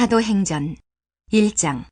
사도행전 1장.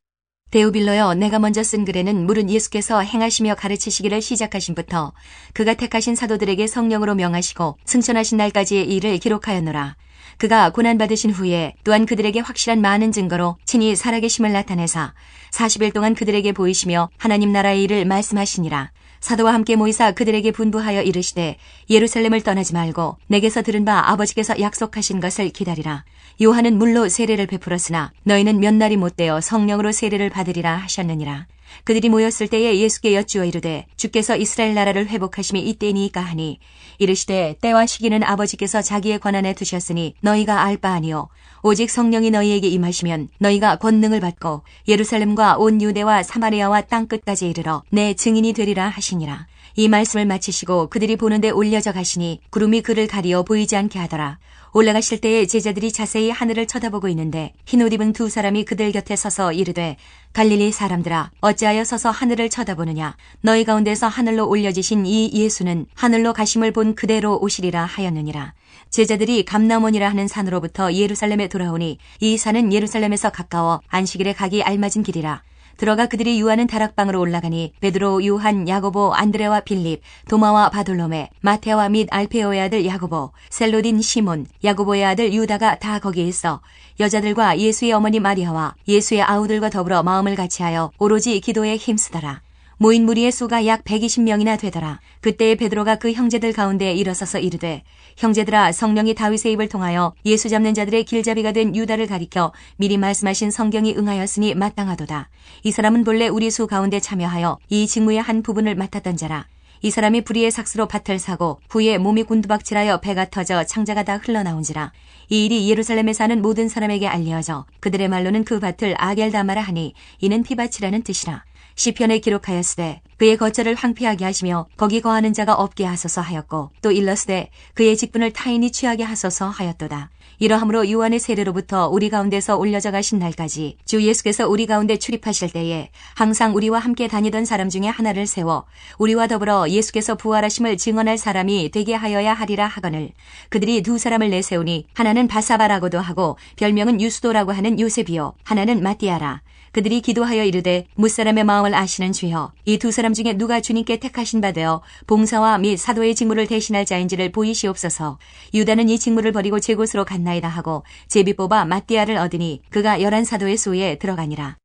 데오빌로여, 내가 먼저 쓴 글에는 물은 예수께서 행하시며 가르치시기를 시작하신부터 그가 택하신 사도들에게 성령으로 명하시고 승천하신 날까지의 일을 기록하였노라. 그가 고난받으신 후에 또한 그들에게 확실한 많은 증거로 친히 살아계심을 나타내사 40일 동안 그들에게 보이시며 하나님 나라의 일을 말씀하시니라. 사도와 함께 모이사 그들에게 분부하여 이르시되 예루살렘을 떠나지 말고 내게서 들은 바 아버지께서 약속하신 것을 기다리라. 요한은 물로 세례를 베풀었으나 너희는 몇 날이 못되어 성령으로 세례를 받으리라 하셨느니라. 그들이 모였을 때에 예수께 여쭈어 이르되 주께서 이스라엘 나라를 회복하심이 이때니까 하니 이르시되 때와 시기는 아버지께서 자기의 권한에 두셨으니 너희가 알 바 아니요 오직 성령이 너희에게 임하시면 너희가 권능을 받고 예루살렘과 온 유대와 사마리아와 땅끝까지 이르러 내 증인이 되리라 하시니라. 이 말씀을 마치시고 그들이 보는데 올려져 가시니 구름이 그를 가리어 보이지 않게 하더라. 올라가실 때에 제자들이 자세히 하늘을 쳐다보고 있는데 흰옷 입은 두 사람이 그들 곁에 서서 이르되 갈릴리 사람들아, 어찌하여 서서 하늘을 쳐다보느냐? 너희 가운데서 하늘로 올려지신 이 예수는 하늘로 가심을 본 그대로 오시리라 하였느니라. 제자들이 감나몬이라 하는 산으로부터 예루살렘에 돌아오니 이 산은 예루살렘에서 가까워 안식일에 가기 알맞은 길이라. 들어가 그들이 유하는 다락방으로 올라가니 베드로, 요한, 야고보, 안드레와 빌립, 도마와 바돌로메, 마테와 및 알페오의 아들 야고보, 셀로딘 시몬, 야고보의 아들 유다가 다 거기에 있어 여자들과 예수의 어머니 마리아와 예수의 아우들과 더불어 마음을 같이하여 오로지 기도에 힘쓰더라. 모인 무리의 수가 약 120명이나 되더라. 그때에 베드로가 그 형제들 가운데 일어서서 이르되 형제들아, 성령이 다윗의 입을 통하여 예수 잡는 자들의 길잡이가 된 유다를 가리켜 미리 말씀하신 성경이 응하였으니 마땅하도다. 이 사람은 본래 우리 수 가운데 참여하여 이 직무의 한 부분을 맡았던 자라. 이 사람이 불의의 삭스로 밭을 사고 후에 몸이 곤두박질하여 배가 터져 창자가 다 흘러나온지라. 이 일이 예루살렘에 사는 모든 사람에게 알려져 그들의 말로는 그 밭을 아겔다마라 하니 이는 피밭이라는 뜻이라. 시편에 기록하였으되 그의 거처를 황폐하게 하시며 거기 거하는 자가 없게 하소서 하였고 또 일렀으되 그의 직분을 타인이 취하게 하소서 하였도다. 이러함으로 요한의 세례로부터 우리 가운데서 올려져 가신 날까지 주 예수께서 우리 가운데 출입하실 때에 항상 우리와 함께 다니던 사람 중에 하나를 세워 우리와 더불어 예수께서 부활하심을 증언할 사람이 되게 하여야 하리라 하거늘 그들이 두 사람을 내세우니 하나는 바사바라고도 하고 별명은 유스도라고 하는 요셉이요 하나는 마띠아라. 그들이 기도하여 이르되 무사람의 마음을 아시는 주여, 이 두 사람 중에 누가 주님께 택하신 바 되어 봉사와 및 사도의 직무를 대신할 자인지를 보이시옵소서. 유다는 이 직무를 버리고 제 곳으로 갔나이다 하고 제비 뽑아 마띠아를 얻으니 그가 11사도의 수에 들어가니라.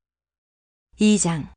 2장.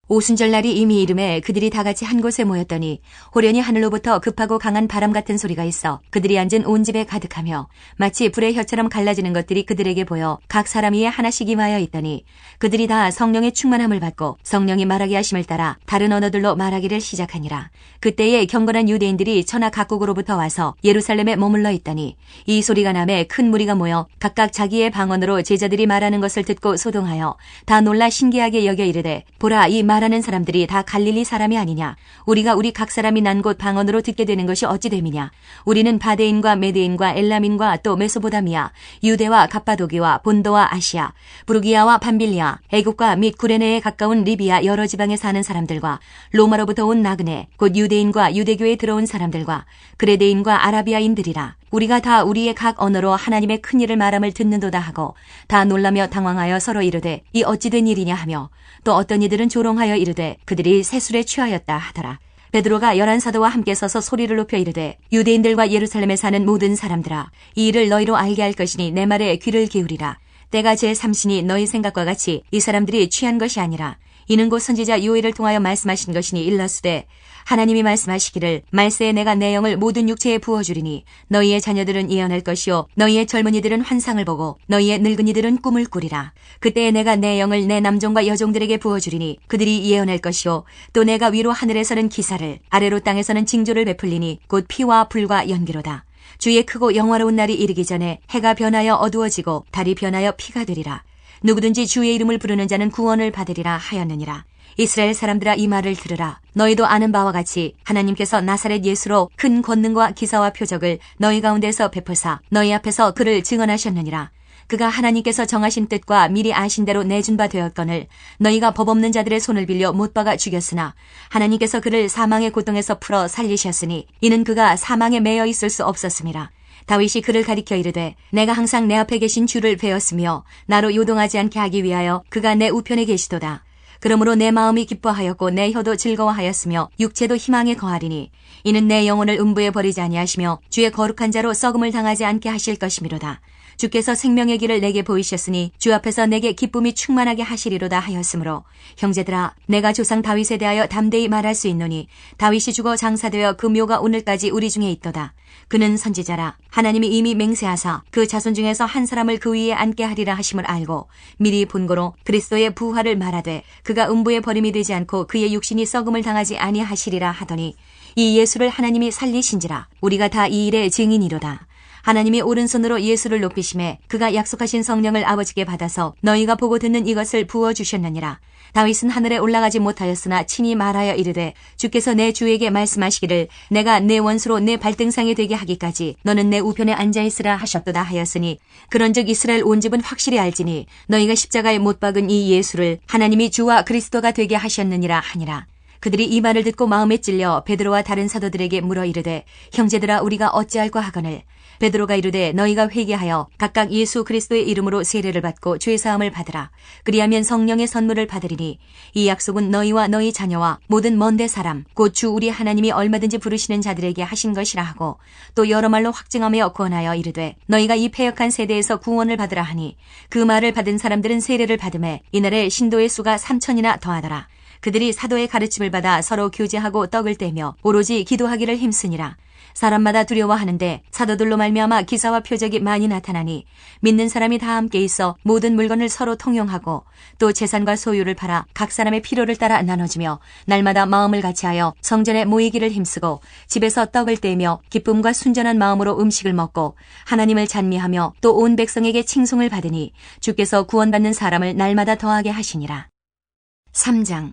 오순절 날이 이미 이름에 그들이 다 같이 한 곳에 모였더니 호련히 하늘로부터 급하고 강한 바람 같은 소리가 있어 그들이 앉은 온 집에 가득하며 마치 불의 혀처럼 갈라지는 것들이 그들에게 보여 각 사람 위에 하나씩 임하여 있더니 그들이 다 성령의 충만함을 받고 성령이 말하게 하심을 따라 다른 언어들로 말하기를 시작하니라. 그때에 경건한 유대인들이 천하 각국으로부터 와서 예루살렘에 머물러 있더니 이 소리가 나매 큰 무리가 모여 각각 자기의 방언으로 제자들이 말하는 것을 듣고 소동하여 다 놀라 신기하게 여겨 이르되 보라, 이 말하는 사람들이 다 갈릴리 사람이 아니냐? 우리가 우리 각 사람이 난 곳 방언으로 듣게 되는 것이 어찌 됨이냐? 우리는 바데인과 메데인과 엘람인과 또 메소보다미아, 유대와 갑바도기와 본도와 아시아, 부르기아와 밤빌리아, 애국과 및 구레네에 가까운 리비아 여러 지방에 사는 사람들과 로마로부터 온 나그네, 곧 유대인과 유대교에 들어온 사람들과 그레데인과 아라비아인들이라. 우리가 다 우리의 각 언어로 하나님의 큰 일을 말함을 듣는도다 하고 다 놀라며 당황하여 서로 이르되 이 어찌 된 일이냐 하며 또 어떤 이들은 조롱하여 이르되 그들이 새술에 취하였다 하더라. 베드로가 11사도와 함께 서서 소리를 높여 이르되 유대인들과 예루살렘에 사는 모든 사람들아, 이 일을 너희로 알게 할 것이니 내 말에 귀를 기울이라. 때가 제3신이 너희 생각과 같이 이 사람들이 취한 것이 아니라 이는 곧 선지자 요엘을 통하여 말씀하신 것이니 일렀으되 하나님이 말씀하시기를 말세에 내가 내 영을 모든 육체에 부어주리니 너희의 자녀들은 예언할 것이요 너희의 젊은이들은 환상을 보고 너희의 늙은이들은 꿈을 꾸리라. 그때에 내가 내 영을 내 남종과 여종들에게 부어주리니 그들이 예언할 것이요 또 내가 위로 하늘에서는 기사를 아래로 땅에서는 징조를 베풀리니 곧 피와 불과 연기로다. 주의 크고 영화로운 날이 이르기 전에 해가 변하여 어두워지고 달이 변하여 피가 되리라. 누구든지 주의 이름을 부르는 자는 구원을 받으리라 하였느니라. 이스라엘 사람들아, 이 말을 들으라. 너희도 아는 바와 같이 하나님께서 나사렛 예수로 큰 권능과 기사와 표적을 너희 가운데서 베푸사 너희 앞에서 그를 증언하셨느니라. 그가 하나님께서 정하신 뜻과 미리 아신 대로 내준 바 되었거늘 너희가 법 없는 자들의 손을 빌려 못 박아 죽였으나 하나님께서 그를 사망의 고통에서 풀어 살리셨으니 이는 그가 사망에 매여 있을 수 없었음이라. 다윗이 그를 가리켜 이르되 내가 항상 내 앞에 계신 주를 배웠으며 나로 요동하지 않게 하기 위하여 그가 내 우편에 계시도다. 그러므로 내 마음이 기뻐하였고 내 혀도 즐거워하였으며 육체도 희망에 거하리니 이는 내 영혼을 음부에 버리지 아니하시며 주의 거룩한 자로 썩음을 당하지 않게 하실 것이미로다. 주께서 생명의 길을 내게 보이셨으니 주 앞에서 내게 기쁨이 충만하게 하시리로다 하였으므로 형제들아 내가 조상 다윗에 대하여 담대히 말할 수 있노니 다윗이 죽어 장사되어 그 묘가 오늘까지 우리 중에 있도다. 그는 선지자라 하나님이 이미 맹세하사 그 자손 중에서 한 사람을 그 위에 앉게 하리라 하심을 알고 미리 본고로 그리스도의 부활을 말하되 그가 음부에 버림이 되지 않고 그의 육신이 썩음을 당하지 아니하시리라 하더니 이 예수를 하나님이 살리신지라 우리가 다 이 일의 증인이로다. 하나님이 오른손으로 예수를 높이심에 그가 약속하신 성령을 아버지께 받아서 너희가 보고 듣는 이것을 부어주셨느니라. 다윗은 하늘에 올라가지 못하였으나 친히 말하여 이르되 주께서 내 주에게 말씀하시기를 내가 내 원수로 내 발등상이 되게 하기까지 너는 내 우편에 앉아있으라 하셨도다 하였으니 그런즉 이스라엘 온 집은 확실히 알지니 너희가 십자가에 못 박은 이 예수를 하나님이 주와 그리스도가 되게 하셨느니라 하니라. 그들이 이 말을 듣고 마음에 찔려 베드로와 다른 사도들에게 물어 이르되 형제들아 우리가 어찌할까 하거늘 베드로가 이르되 너희가 회개하여 각각 예수 그리스도의 이름으로 세례를 받고 죄 사함을 받으라. 그리하면 성령의 선물을 받으리니 이 약속은 너희와 너희 자녀와 모든 먼데 사람 곧 주 우리 하나님이 얼마든지 부르시는 자들에게 하신 것이라 하고 또 여러 말로 확증하며 권하여 이르되 너희가 이 패역한 세대에서 구원을 받으라 하니 그 말을 받은 사람들은 세례를 받음에 이날에 신도의 수가 3,000이나 더하더라. 그들이 사도의 가르침을 받아 서로 교제하고 떡을 떼며 오로지 기도하기를 힘쓰니라. 사람마다 두려워하는데 사도들로 말미암아 기사와 표적이 많이 나타나니 믿는 사람이 다 함께 있어 모든 물건을 서로 통용하고 또 재산과 소유를 팔아 각 사람의 필요를 따라 나눠주며 날마다 마음을 같이하여 성전에 모이기를 힘쓰고 집에서 떡을 떼며 기쁨과 순전한 마음으로 음식을 먹고 하나님을 찬미하며 또 온 백성에게 칭송을 받으니 주께서 구원받는 사람을 날마다 더하게 하시니라. 3장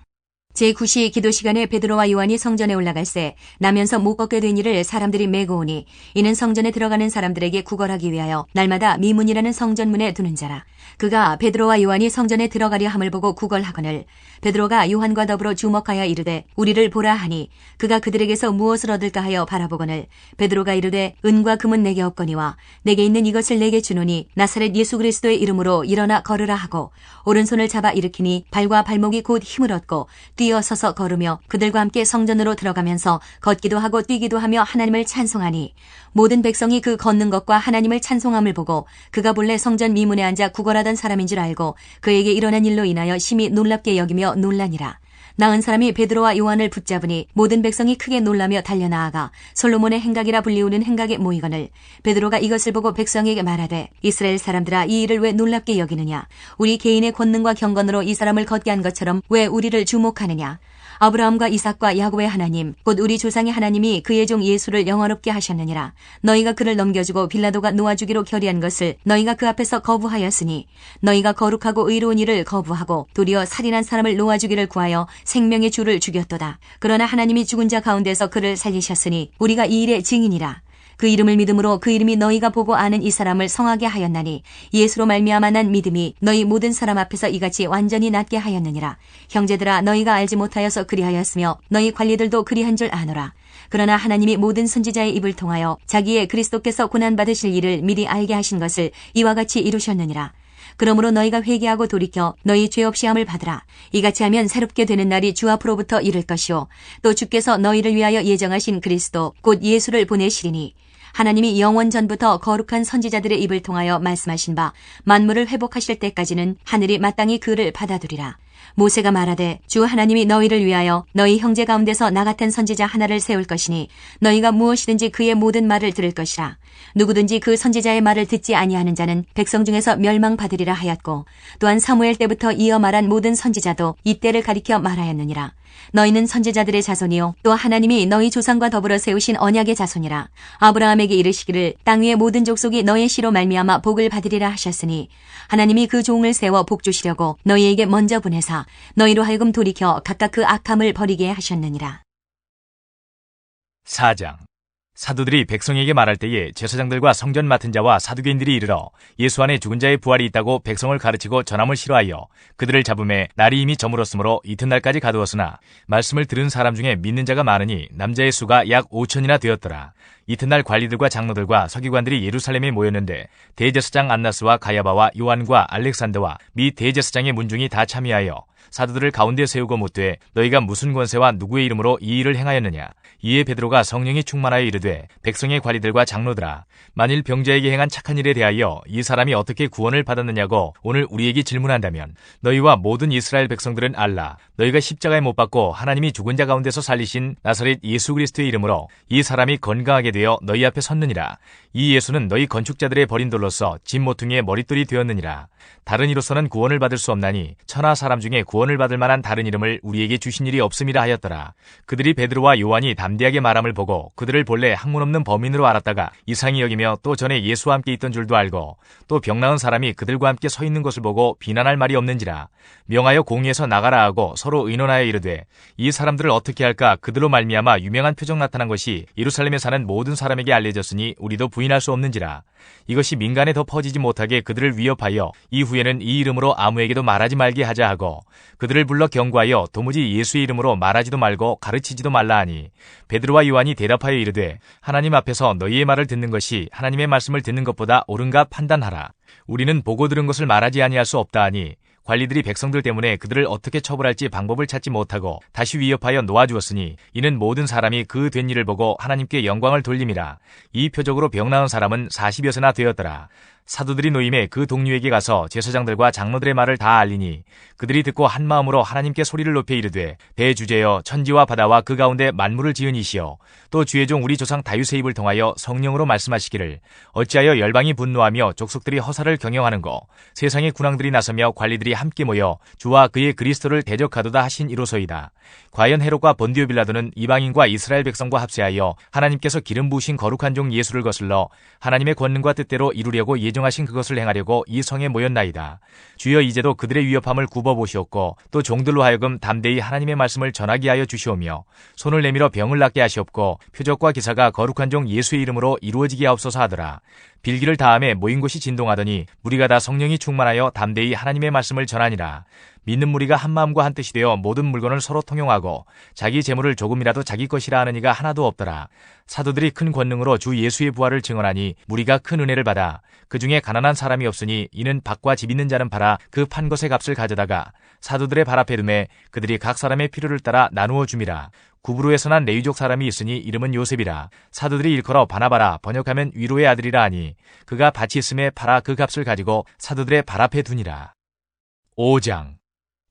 제9시 기도 시간에 베드로와 요한이 성전에 올라갈새 나면서 못 걷게 된 이를 사람들이 메고 오니 이는 성전에 들어가는 사람들에게 구걸하기 위하여 날마다 미문이라는 성전문에 두는 자라. 그가 베드로와 요한이 성전에 들어가려 함을 보고 구걸하거늘 베드로가 요한과 더불어 주목하여 이르되 우리를 보라 하니 그가 그들에게서 무엇을 얻을까 하여 바라보거늘 베드로가 이르되 은과 금은 내게 없거니와 내게 있는 이것을 내게 주노니 나사렛 예수 그리스도의 이름으로 일어나 걸으라 하고 오른손을 잡아 일으키니 발과 발목이 곧 힘을 얻고 뛰어서서 걸으며 그들과 함께 성전으로 들어가면서 걷기도 하고 뛰기도 하며 하나님을 찬송하니 모든 백성이 그 걷는 것과 하나님을 찬송함을 보고 그가 본래 성전 미문에 앉아 구걸하던 사람인 줄 알고 그에게 일어난 일로 인하여 심히 놀랍게 여기며 놀라니라. 나은 사람이 베드로와 요한을 붙잡으니 모든 백성이 크게 놀라며 달려나아가 솔로몬의 행각이라 불리우는 행각에 모이거늘 베드로가 이것을 보고 백성에게 말하되 이스라엘 사람들아 이 일을 왜 놀랍게 여기느냐 우리 개인의 권능과 경건으로 이 사람을 걷게 한 것처럼 왜 우리를 주목하느냐 아브라함과 이삭과 야곱의 하나님 곧 우리 조상의 하나님이 그의 종 예수를 영화롭게 하셨느니라. 너희가 그를 넘겨주고 빌라도가 놓아주기로 결의한 것을 너희가 그 앞에서 거부하였으니 너희가 거룩하고 의로운 일을 거부하고 도리어 살인한 사람을 놓아주기를 구하여 생명의 주를 죽였도다. 그러나 하나님이 죽은 자 가운데서 그를 살리셨으니 우리가 이 일의 증인이라. 그 이름을 믿음으로 그 이름이 너희가 보고 아는 이 사람을 성하게 하였나니 예수로 말미암아 난 믿음이 너희 모든 사람 앞에서 이같이 완전히 낫게 하였느니라. 형제들아 너희가 알지 못하여서 그리하였으며 너희 관리들도 그리한 줄 아노라. 그러나 하나님이 모든 선지자의 입을 통하여 자기의 그리스도께서 고난받으실 일을 미리 알게 하신 것을 이와 같이 이루셨느니라. 그러므로 너희가 회개하고 돌이켜 너희 죄 없이 함을 받으라. 이같이 하면 새롭게 되는 날이 주 앞으로부터 이를 것이요 또 주께서 너희를 위하여 예정하신 그리스도 곧 예수를 보내시리니 하나님이 영원 전부터 거룩한 선지자들의 입을 통하여 말씀하신 바 만물을 회복하실 때까지는 하늘이 마땅히 그를 받아두리라. 모세가 말하되 주 하나님이 너희를 위하여 너희 형제 가운데서 나 같은 선지자 하나를 세울 것이니 너희가 무엇이든지 그의 모든 말을 들을 것이라. 누구든지 그 선지자의 말을 듣지 아니하는 자는 백성 중에서 멸망받으리라 하였고 또한 사무엘 때부터 이어 말한 모든 선지자도 이때를 가리켜 말하였느니라. 너희는 선지자들의 자손이요 또 하나님이 너희 조상과 더불어 세우신 언약의 자손이라. 아브라함에게 이르시기를 땅 위의 모든 족속이 너의 씨로 말미암아 복을 받으리라 하셨으니 하나님이 그 종을 세워 복 주시려고 너희에게 먼저 보내사 너희로 하여금 돌이켜 각각 그 악함을 버리게 하셨느니라. 4장 사도들이 백성에게 말할 때에 제사장들과 성전 맡은 자와 사두개인들이 이르러 예수 안에 죽은 자의 부활이 있다고 백성을 가르치고 전함을 싫어하여 그들을 잡음에 날이 이미 저물었으므로 이튿날까지 가두었으나 말씀을 들은 사람 중에 믿는 자가 많으니 남자의 수가 약 5천이나 되었더라. 이튿날 관리들과 장로들과 서기관들이 예루살렘에 모였는데 대제사장 안나스와 가야바와 요한과 알렉산더와 미 대제사장의 문중이 다 참여하여 사도들을 가운데 세우고 묻되 너희가 무슨 권세와 누구의 이름으로 이 일을 행하였느냐. 이에 베드로가 성령이 충만하여 이르되 백성의 관리들과 장로들아, 만일 병자에게 행한 착한 일에 대하여 이 사람이 어떻게 구원을 받았느냐고 오늘 우리에게 질문한다면 너희와 모든 이스라엘 백성들은 알라. 너희가 십자가에 못 박고 하나님이 죽은 자 가운데서 살리신 나사렛 예수 그리스도의 이름으로 이 사람이 건강하게 되어 너희 앞에 섰느니라. 이 예수는 너희 건축자들의 버린 돌로서 집 모퉁이의 머릿돌이 되었느니라. 다른 이로서는 구원을 받을 수 없나니 천하 사람 중에 구원을 받을 만한 다른 이름을 우리에게 주신 일이 없음이라 하였더라. 그들이 베드로와 요한이 담대하게 말함을 보고 그들을 본래 학문 없는 범인으로 알았다가 이상히 여기며 또 전에 예수와 함께 있던 줄도 알고 또 병 나은 사람이 그들과 함께 서 있는 것을 보고 비난할 말이 없는지라. 명하여 공의에서 나가라 하고 서로 의논하여 이르되 이 사람들을 어떻게 할까. 그들로 말미암아 유명한 표적 나타난 것이 예루살렘에 사는 모든 사람에게 알려졌으니 우리도 부인할 수 없는지라. 이것이 민간에 더 퍼지지 못하게 그들을 위협하여 이후에는 이 이름으로 아무에게도 말하지 말게 하자 하고 그들을 불러 경고하여 도무지 예수의 이름으로 말하지도 말고 가르치지도 말라 하니 베드로와 요한이 대답하여 이르되 하나님 앞에서 너희의 말을 듣는 것이 하나님의 말씀을 듣는 것보다 옳은가 판단하라. 우리는 보고 들은 것을 말하지 아니할 수 없다 하니 관리들이 백성들 때문에 그들을 어떻게 처벌할지 방법을 찾지 못하고 다시 위협하여 놓아주었으니 이는 모든 사람이 그 된 일을 보고 하나님께 영광을 돌림이라. 이 표적으로 병 나은 사람은 40여세나 되었더라. 사도들이 노임에 그 동료에게 가서 제사장들과 장로들의 말을 다 알리니 그들이 듣고 한 마음으로 하나님께 소리를 높여 이르되 대주제여 천지와 바다와 그 가운데 만물을 지은 이시여 또 주의 종 우리 조상 다윗의 입을 통하여 성령으로 말씀하시기를 어찌하여 열방이 분노하며 족속들이 허사를 경영하는고 세상의 군왕들이 나서며 관리들이 함께 모여 주와 그의 그리스도를 대적하도다 하신 이로소이다. 과연 헤롯과 본디오 빌라도는 이방인과 이스라엘 백성과 합세하여 하나님께서 기름 부으신 거룩한 종 예수를 거슬러 하나님의 권능과 뜻대로 이루려고 예정하신 그것을 행하려고 이 성에 모였나이다. 주여 이제도 그들의 위협함을 굽어보시옵고 또 종들로 하여금 담대히 하나님의 말씀을 전하게 하여 주시오며 손을 내밀어 병을 낫게 하시옵고 표적과 기사가 거룩한 종 예수의 이름으로 이루어지게 하옵소서 하더라. 빌기를 다음에 모인 곳이 진동하더니 무리가 다 성령이 충만하여 담대히 하나님의 말씀을 전하니라. 믿는 무리가 한 마음과 한 뜻이 되어 모든 물건을 서로 통용하고 자기 재물을 조금이라도 자기 것이라 하는 이가 하나도 없더라. 사도들이 큰 권능으로 주 예수의 부활을 증언하니 무리가 큰 은혜를 받아 그 중에 가난한 사람이 없으니 이는 밭과 집 있는 자는 팔아 그 판 것의 값을 가져다가 사도들의 발 앞에 두매 그들이 각 사람의 필요를 따라 나누어 줌이라. 구브로에서 난 레위족 사람이 있으니 이름은 요셉이라. 사도들이 일컬어 바나바라 번역하면 위로의 아들이라 하니 그가 밭이 있음에 팔아 그 값을 가지고 사도들의 발 앞에 두니라. 5장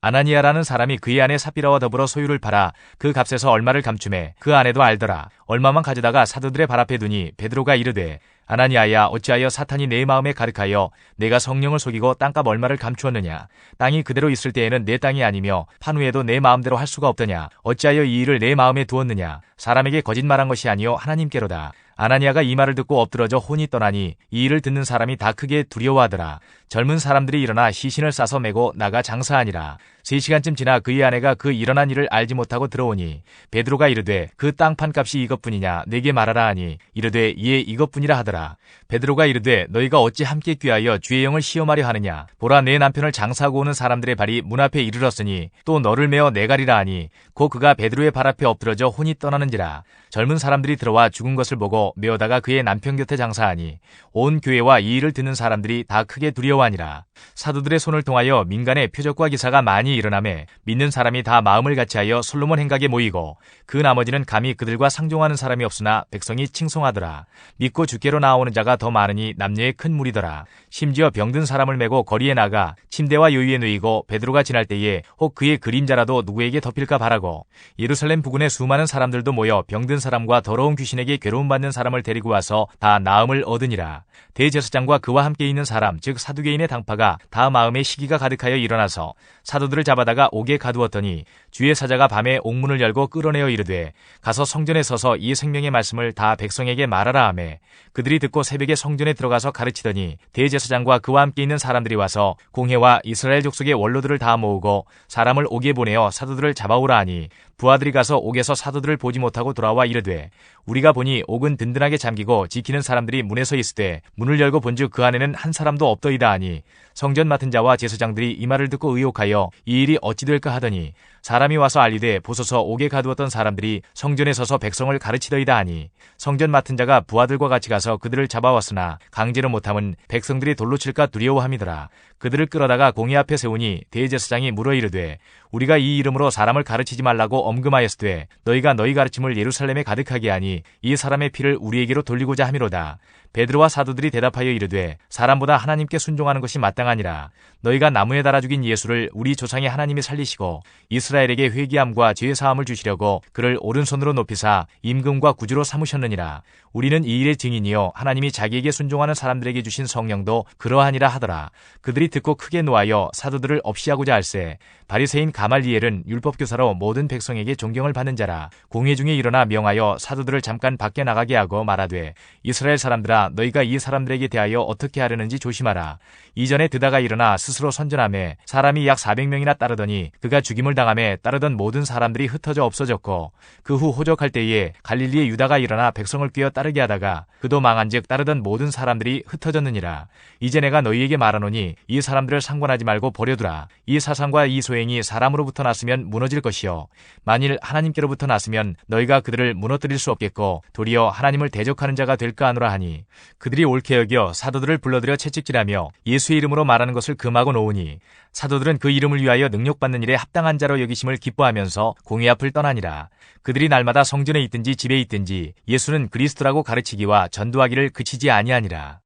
아나니아라는 사람이 그의 아내 삽비라와 더불어 소유를 팔아 그 값에서 얼마를 감추매 그 아내도 알더라. 얼마만 가져다가 사도들의 발 앞에 두니 베드로가 이르되 아나니아야 어찌하여 사탄이 내 마음에 가득하여 내가 성령을 속이고 땅값 얼마를 감추었느냐. 땅이 그대로 있을 때에는 내 땅이 아니며 판 후에도 내 마음대로 할 수가 없더냐. 어찌하여 이 일을 내 마음에 두었느냐. 사람에게 거짓말한 것이 아니요 하나님께로다. 아나니아가 이 말을 듣고 엎드러져 혼이 떠나니 이 일을 듣는 사람이 다 크게 두려워하더라. 젊은 사람들이 일어나 시신을 싸서 메고 나가 장사하니라. 3시간쯤 지나 그의 아내가 그 일어난 일을 알지 못하고 들어오니 베드로가 이르되 그 땅판 값이 이것뿐이냐 내게 말하라 하니 이르되 예 이것뿐이라 하더라. 베드로가 이르되 너희가 어찌 함께 꾀하여 주의 영을 시험하려 하느냐. 보라 내 남편을 장사하고 오는 사람들의 발이 문 앞에 이르렀으니 또 너를 메어 내가리라 하니 곧 그가 베드로의 발 앞에 엎드러져 혼이 떠나는지라. 젊은 사람들이 들어와 죽은 것을 보고 메어다가 그의 남편 곁에 장사하니 온 교회와 이 일을 듣는 사람들이 다 크게 두려워하니라. 사도들의 손을 통하여 민간의 표적과 기사가 많이 일어나매 믿는 사람이 다 마음을 같이하여 솔로몬 행각에 모이고 그 나머지는 감히 그들과 상종하는 사람이 없으나 백성이 칭송하더라. 믿고 주께로 나아오는 자가 더 많으니 남녀의 큰 무리더라. 심지어 병든 사람을 메고 거리에 나가 침대와 요위에 누이고 베드로가 지날 때에 혹 그의 그림자라도 누구에게 덮일까 바라고 예루살렘 부근에 수많은 사람들도 모여 병든 사람과 더러운 귀신에게 괴로움받는 사람을 데리고 와서 다 나음을 얻으니라. 대제사장과 그와 함께 있는 사람 즉 사두개인의 당파가 다 마음에 시기가 가득하여 일어나서 사도들을 잡아다가 옥에 가두었더니 주의 사자가 밤에 옥문을 열고 끌어내어 이르되 가서 성전에 서서 이 생명의 말씀을 다 백성에게 말하라 하매 그들이 듣고 새벽에 성전에 들어가서 가르치더니 대제사장과 그와 함께 있는 사람들이 와서 공회와 이스라엘 족속의 원로들을 다 모으고 사람을 옥에 보내어 사도들을 잡아오라 하니 부하들이 가서 옥에서 사도들을 보지 못하고 돌아와 이르되 우리가 보니 옥은 든든하게 잠기고 지키는 사람들이 문에 서 있으되 문을 열고 본즉 그 안에는 한 사람도 없더이다 하니 성전 맡은 자와 제사장들이 이 말을 듣고 의혹하여 이 일이 어찌 될까 하더니 사람이 와서 알리되 보소서 옥에 가두었던 사람들이 성전에 서서 백성을 가르치더이다 하니 성전 맡은 자가 부하들과 같이 가서 그들을 잡아왔으나 강제로 못함은 백성들이 돌로 칠까 두려워함이더라. 그들을 끌어다가 공의 앞에 세우니 대제사장이 물어 이르되 우리가 이 이름으로 사람을 가르치지 말라고 엄금하였으되 너희가 너희 가르침을 예루살렘에 가득하게 하니 이 사람의 피를 우리에게로 돌리고자 함이로다. 베드로와 사도들이 대답하여 이르되 사람보다 하나님께 순종하는 것이 마땅하니라. 너희가 나무에 달아 죽인 예수를 우리 조상의 하나님이 살리시고 이스라엘에게 회개함과 죄 사함을 주시려고 그를 오른손으로 높이사 임금과 구주로 삼으셨느니라. 우리는 이 일의 증인이요 하나님이 자기에게 순종하는 사람들에게 주신 성령도 그러하니라 하더라. 그들이 듣고 크게 노하여 사도들을 없이하고자 할세 바리새인 가말리엘은 율법교사로 모든 백성에게 존경을 받는 자라. 공회 중에 일어나 명하여 사도들을 잠깐 밖에 나가게 하고 말하되 이스라엘 사람들아 너희가 이 사람들에게 대하여 어떻게 하려는지 조심하라. 이전에 드다가 일어나 스스로 선전하며 사람이 약 400명이나 따르더니 그가 죽임을 당하며 따르던 모든 사람들이 흩어져 없어졌고 그 후 호적할 때에 갈릴리의 유다가 일어나 백성을 꿰어 따르게 하다가 그도 망한즉 따르던 모든 사람들이 흩어졌느니라. 이제 내가 너희에게 말하노니 이 사람들을 상관하지 말고 버려두라. 이 사상과 이 소행이 사람으로부터 났으면 무너질 것이요 만일 하나님께로부터 났으면 너희가 그들을 무너뜨릴 수 없겠고 도리어 하나님을 대적하는 자가 될까 하노라 하니 그들이 옳게 여겨 사도들을 불러들여 채찍질하며 예수의 이름으로 말하는 것을 금하고 놓으니 사도들은 그 이름을 위하여 능력받는 일에 합당한 자로 여기심을 기뻐하면서 공회 앞을 떠나니라. 그들이 날마다 성전에 있든지 집에 있든지 예수는 그리스도라고 가르치기와 전도하기를 그치지 아니하니라.